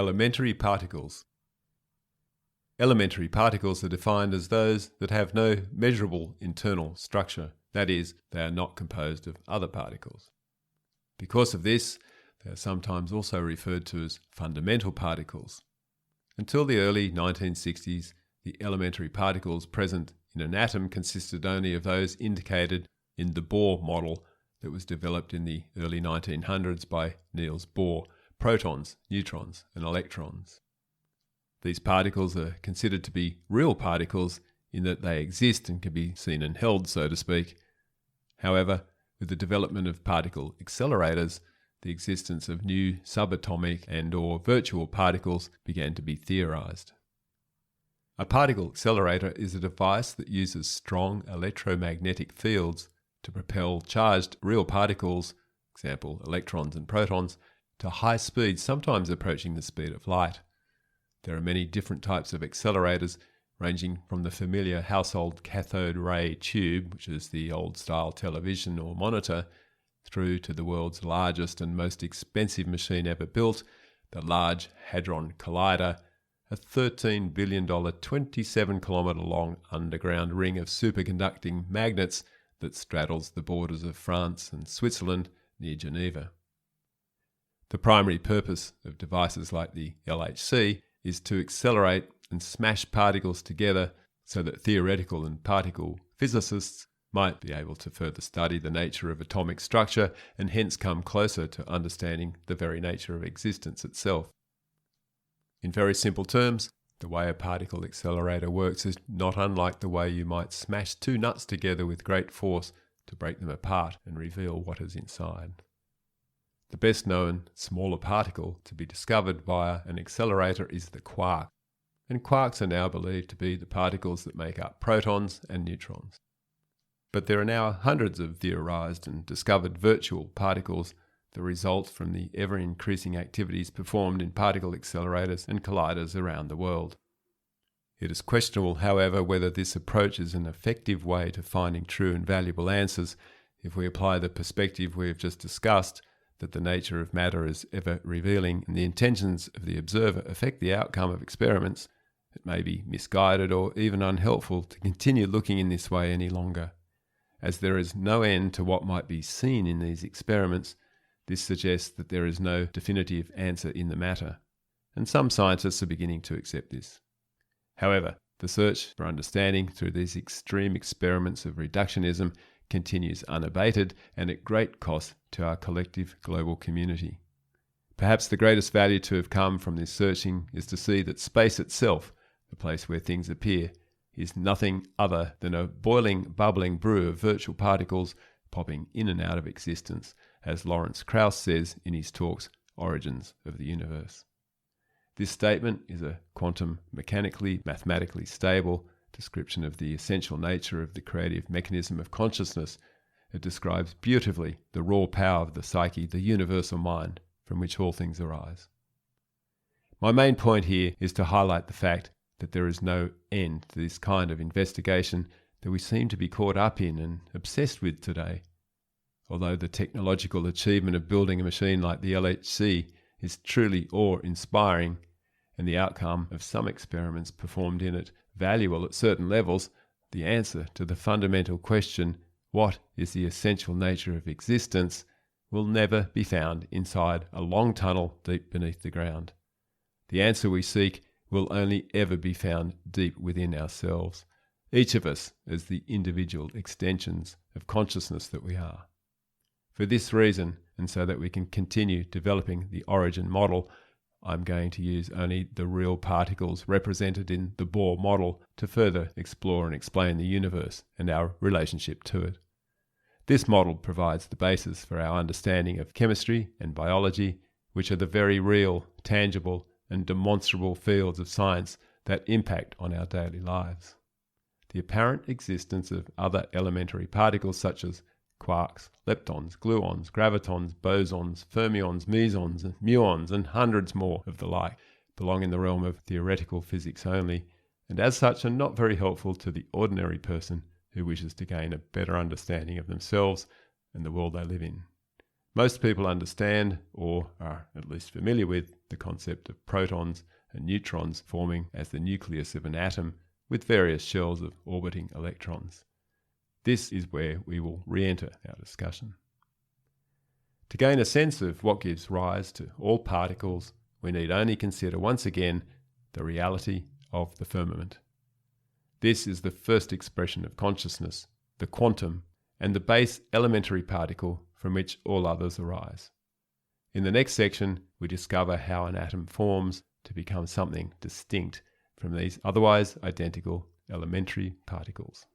Elementary particles. Elementary particles are defined as those that have no measurable internal structure. That is, they are not composed of other particles. Because of this, they are sometimes also referred to as fundamental particles. Until the early 1960s, the elementary particles present in an atom consisted only of those indicated in the Bohr model that was developed in the early 1900s by Niels Bohr: protons, neutrons, and electrons. These particles are considered to be real particles in that they exist and can be seen and held, so to speak. However, with the development of particle accelerators, the existence of new subatomic and/or virtual particles began to be theorised. A particle accelerator is a device that uses strong electromagnetic fields to propel charged real particles, example electrons and protons, to high speeds, sometimes approaching the speed of light. There are many different types of accelerators, ranging from the familiar household cathode ray tube, which is the old-style television or monitor, through to the world's largest and most expensive machine ever built, the Large Hadron Collider, a $13 billion, 27-kilometre-long underground ring of superconducting magnets that straddles the borders of France and Switzerland near Geneva. The primary purpose of devices like the LHC is to accelerate and smash particles together so that theoretical and particle physicists might be able to further study the nature of atomic structure and hence come closer to understanding the very nature of existence itself. In very simple terms, the way a particle accelerator works is not unlike the way you might smash two nuts together with great force to break them apart and reveal what is inside. The best known smaller particle to be discovered via an accelerator is the quark, and quarks are now believed to be the particles that make up protons and neutrons. But there are now hundreds of theorised and discovered virtual particles that result from the ever-increasing activities performed in particle accelerators and colliders around the world. It is questionable, however, whether this approach is an effective way to finding true and valuable answers if we apply the perspective we have just discussed, that the nature of matter is ever revealing and the intentions of the observer affect the outcome of experiments. It may be misguided or even unhelpful to continue looking in this way any longer. As there is no end to what might be seen in these experiments, this suggests that there is no definitive answer in the matter, and some scientists are beginning to accept this. However, the search for understanding through these extreme experiments of reductionism continues unabated and at great cost to our collective global community. Perhaps the greatest value to have come from this searching is to see that space itself, the place where things appear, is nothing other than a boiling, bubbling brew of virtual particles popping in and out of existence, as Lawrence Krauss says in his talks Origins of the Universe. This statement is a quantum mechanically, mathematically stable description of the essential nature of the creative mechanism of consciousness. It describes beautifully the raw power of the psyche, the universal mind, from which all things arise. My main point here is to highlight the fact that there is no end to this kind of investigation that we seem to be caught up in and obsessed with today. Although the technological achievement of building a machine like the LHC is truly awe-inspiring, and the outcome of some experiments performed in it valuable at certain levels, the answer to the fundamental question, what is the essential nature of existence, will never be found inside a long tunnel deep beneath the ground. The answer we seek will only ever be found deep within ourselves, each of us as the individual extensions of consciousness that we are. For this reason, and so that we can continue developing the origin model, I'm going to use only the real particles represented in the Bohr model to further explore and explain the universe and our relationship to it. This model provides the basis for our understanding of chemistry and biology, which are the very real, tangible, and demonstrable fields of science that impact on our daily lives. The apparent existence of other elementary particles such as quarks, leptons, gluons, gravitons, bosons, fermions, mesons, muons, and hundreds more of the like belong in the realm of theoretical physics only, and as such are not very helpful to the ordinary person who wishes to gain a better understanding of themselves and the world they live in. Most people understand, or are at least familiar with, the concept of protons and neutrons forming as the nucleus of an atom with various shells of orbiting electrons. This is where we will re-enter our discussion. To gain a sense of what gives rise to all particles, we need only consider once again the reality of the firmament. This is the first expression of consciousness, the quantum, and the base elementary particle from which all others arise. In the next section, we discover how an atom forms to become something distinct from these otherwise identical elementary particles.